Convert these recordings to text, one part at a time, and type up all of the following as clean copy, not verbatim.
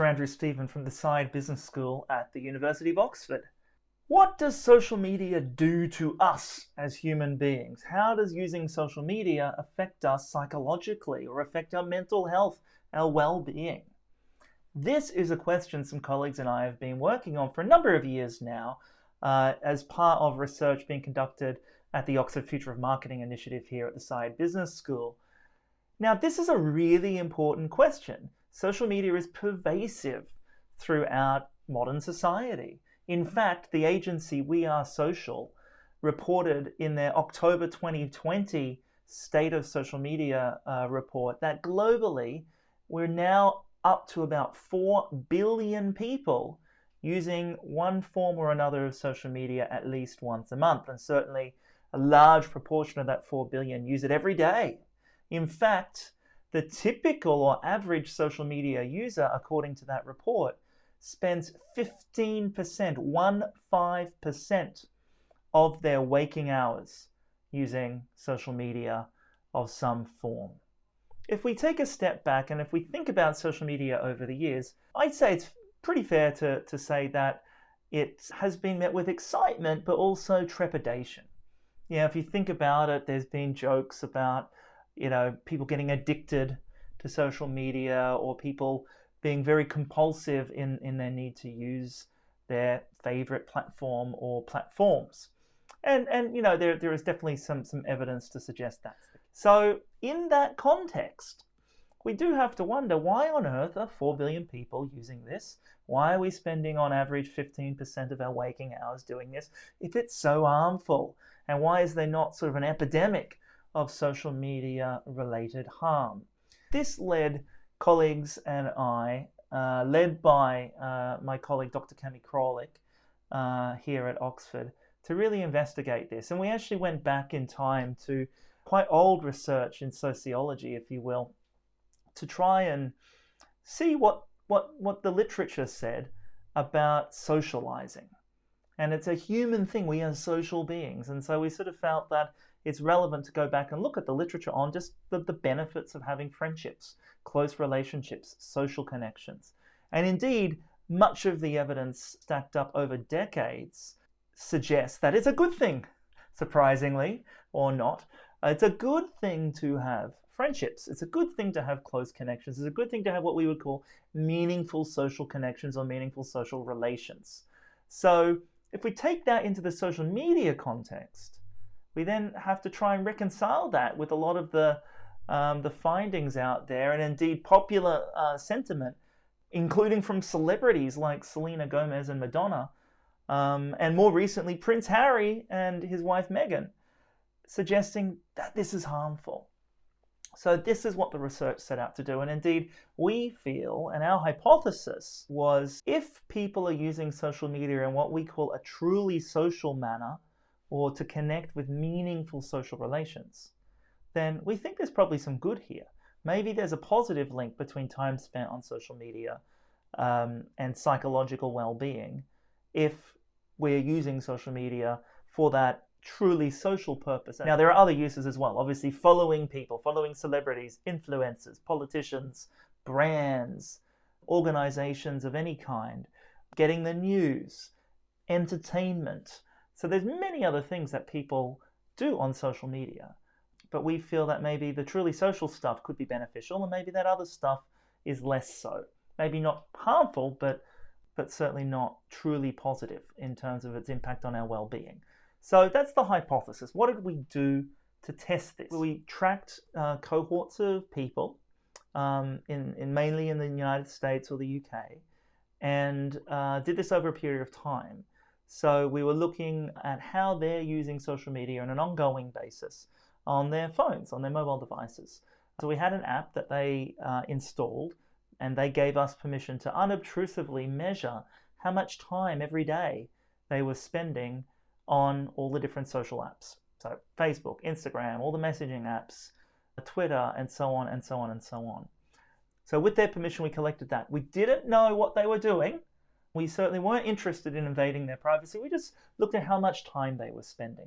Professor Andrew Stephen from the Saïd Business School at the University of Oxford. What does social media do to us as human beings? How does using social media affect us psychologically or affect our mental health, our well-being? This is a question some colleagues and I have been working on for a number of years now as part of research being conducted at the Oxford Future of Marketing initiative here at the Saïd Business School. Now, this is a really important question. Social media is pervasive throughout modern society. In fact, the agency We Are Social reported in their October 2020 State of Social Media report that globally, we're now up to about 4 billion people using one form or another of social media at least once a month. And certainly a large proportion of that 4 billion use it every day. In fact, the typical or average social media user, according to that report, spends 15%, 15% of their waking hours using social media of some form. If we take a step back and if we think about social media over the years, I'd say it's pretty fair to say that it has been met with excitement, but also trepidation. Yeah, if you think about it, there's been jokes about, people getting addicted to social media or people being very compulsive in their need to use their favorite platform or platforms. And there is definitely some evidence to suggest that. So in that context, we do have to wonder, why on earth are 4 billion people using this? Why are we spending on average 15% of our waking hours doing this if it's so harmful? And why is there not sort of an epidemic of social media related harm? This led colleagues and I, led by my colleague Dr. Cami Kralik here at Oxford, to really investigate this. And we actually went back in time to quite old research in sociology, if you will, to try and see what the literature said about socializing. And it's a human thing. We are social beings. And so we sort of felt that it's relevant to go back and look at the literature on just the benefits of having friendships, close relationships, social connections. And indeed, much of the evidence stacked up over decades suggests that it's a good thing, surprisingly or not. It's a good thing to have friendships. It's a good thing to have close connections. It's a good thing to have what we would call meaningful social connections or meaningful social relations. So if we take that into the social media context, we then have to try and reconcile that with a lot of the findings out there, and indeed popular sentiment, including from celebrities like Selena Gomez and Madonna, and more recently Prince Harry and his wife Meghan, suggesting that this is harmful. So this is what the research set out to do. And indeed, we feel, and our hypothesis was, if people are using social media in what we call a truly social manner, or to connect with meaningful social relations, then we think there's probably some good here. Maybe there's a positive link between time spent on social media and psychological well-being if we're using social media for that truly social purpose. Now, there are other uses as well. Obviously, following people, following celebrities, influencers, politicians, brands, organizations of any kind, getting the news, entertainment. So there's many other things that people do on social media, but we feel that maybe the truly social stuff could be beneficial, and maybe that other stuff is less so. Maybe not harmful, but certainly not truly positive in terms of its impact on our well-being. So that's the hypothesis. What did we do to test this? We tracked cohorts of people, mainly in the United States or the UK, and did this over a period of time. So we were looking at how they're using social media on an ongoing basis on their phones, on their mobile devices. So we had an app that they installed, and they gave us permission to unobtrusively measure how much time every day they were spending on all the different social apps. So Facebook, Instagram, all the messaging apps, Twitter, and so on and so on and so on. So with their permission, we collected that. We didn't know what they were doing. We certainly weren't interested in invading their privacy. We just looked at how much time they were spending.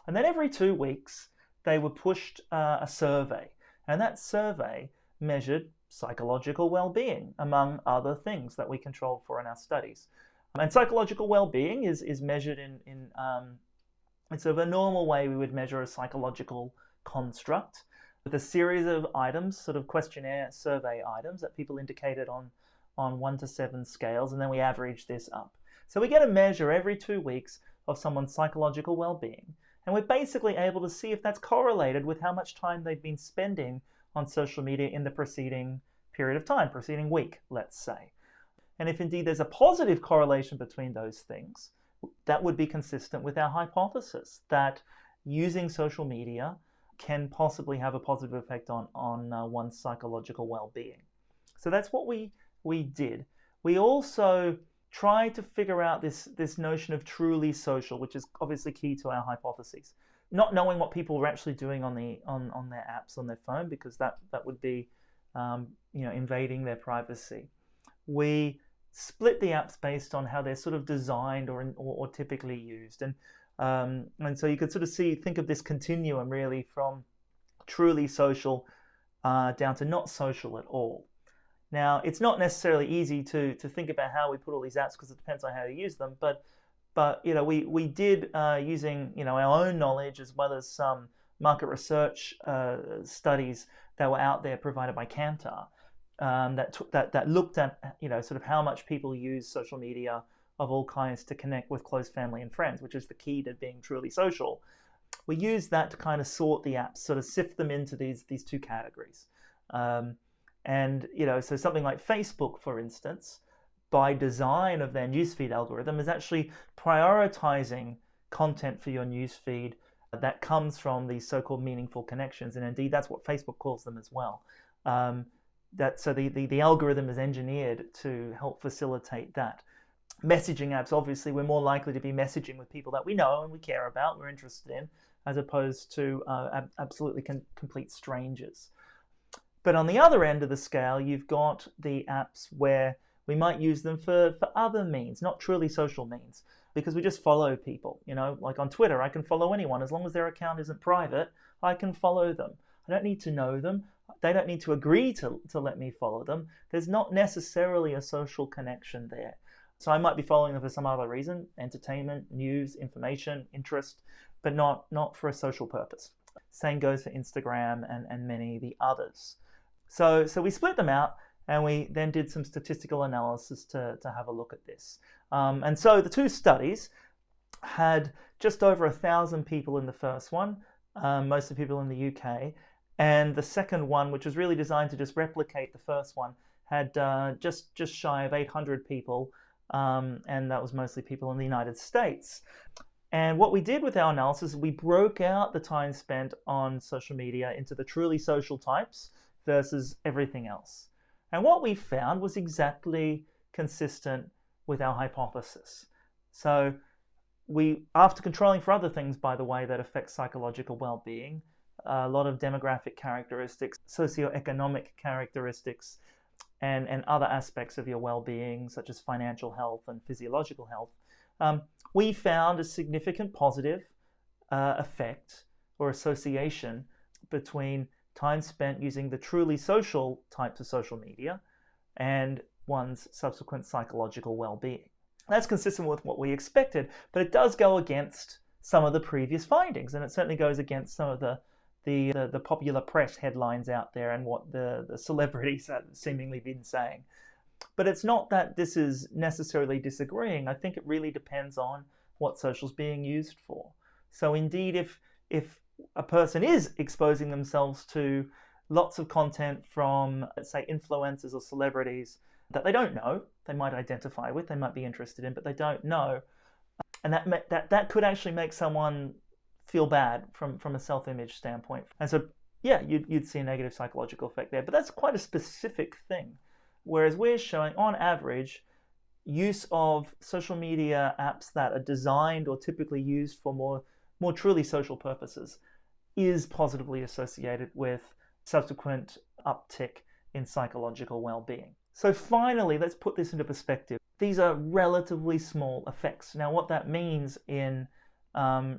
And then every 2 weeks, they were pushed a survey. And that survey measured psychological well-being, among other things that we controlled for in our studies. And psychological well-being is measured in sort of a normal way we would measure a psychological construct, with a series of items, sort of questionnaire survey items that people indicated on 1 to 7 scales, and then we average this up. So we get a measure every 2 weeks of someone's psychological well-being, and we're basically able to see if that's correlated with how much time they've been spending on social media in the preceding period of time, preceding week, let's say. And if indeed there's a positive correlation between those things, that would be consistent with our hypothesis that using social media can possibly have a positive effect on one's psychological well-being. So that's what we did. We also tried to figure out this notion of truly social, which is obviously key to our hypotheses. Not knowing what people were actually doing on their apps on their phone, because that would be invading their privacy. We split the apps based on how they're sort of designed or typically used, and so you could sort of think of this continuum really from truly social down to not social at all. Now, it's not necessarily easy to think about how we put all these apps, because it depends on how you use them. But we did, using our own knowledge as well as some market research studies that were out there provided by Kantar, that looked at sort of how much people use social media of all kinds to connect with close family and friends, which is the key to being truly social. We used that to kind of sort the apps, sort of sift them into these two categories. And so something like Facebook, for instance, by design of their newsfeed algorithm, is actually prioritizing content for your newsfeed that comes from these so-called meaningful connections, and indeed that's what Facebook calls them as well. So the algorithm is engineered to help facilitate that. Messaging apps, obviously, we're more likely to be messaging with people that we know and we care about, we're interested in, as opposed to absolutely complete strangers. But on the other end of the scale, you've got the apps where we might use them for other means, not truly social means, because we just follow people. Like on Twitter, I can follow anyone. As long as their account isn't private, I can follow them. I don't need to know them. They don't need to agree to let me follow them. There's not necessarily a social connection there. So I might be following them for some other reason, entertainment, news, information, interest, but not for a social purpose. Same goes for Instagram and many of the others. So we split them out, and we then did some statistical analysis to have a look at this. And so the two studies had just over 1,000 people in the first one, mostly people in the UK. And the second one, which was really designed to just replicate the first one, had just shy of 800 people, and that was mostly people in the United States. And what we did with our analysis, we broke out the time spent on social media into the truly social types versus everything else. And what we found was exactly consistent with our hypothesis. So after controlling for other things, by the way, that affect psychological well-being, a lot of demographic characteristics, socioeconomic characteristics, and other aspects of your well-being, such as financial health and physiological health, we found a significant positive effect or association between time spent using the truly social types of social media and one's subsequent psychological well-being. That's consistent with what we expected, but it does go against some of the previous findings, and it certainly goes against some of the popular press headlines out there and what the celebrities have seemingly been saying. But it's not that this is necessarily disagreeing. I think it really depends on what social's being used for. So indeed, if a person is exposing themselves to lots of content from, let's say, influencers or celebrities that they don't know, they might identify with, they might be interested in, but they don't know, and that could actually make someone feel bad from a self-image standpoint. And so, yeah, you'd see a negative psychological effect there, but that's quite a specific thing. Whereas we're showing, on average, use of social media apps that are designed or typically used for more truly social purposes is positively associated with subsequent uptick in psychological well-being. So finally, let's put this into perspective. These are relatively small effects. Now, what that means in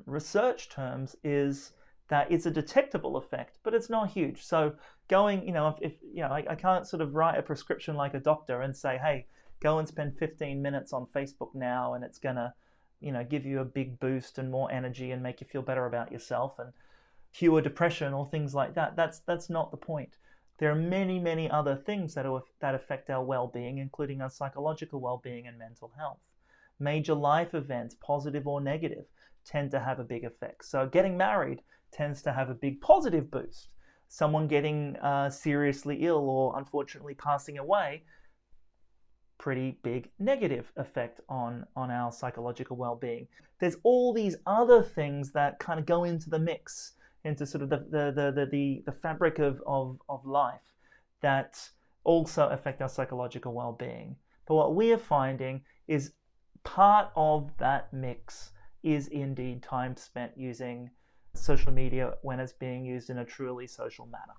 research terms is that is a detectable effect, but it's not huge. So going, if I can't sort of write a prescription like a doctor and say, hey, go and spend 15 minutes on Facebook now, and it's gonna, give you a big boost and more energy and make you feel better about yourself and cure depression or things like that. That's not the point. There are many, many other things that affect our well-being, including our psychological well-being and mental health. Major life events, positive or negative, tend to have a big effect. So getting married tends to have a big positive boost. Someone getting seriously ill or unfortunately passing away, pretty big negative effect on our psychological well-being. There's all these other things that kind of go into the mix, into sort of the fabric of life, that also affect our psychological well-being. But what we are finding is part of that mix is indeed time spent using social media when it's being used in a truly social manner.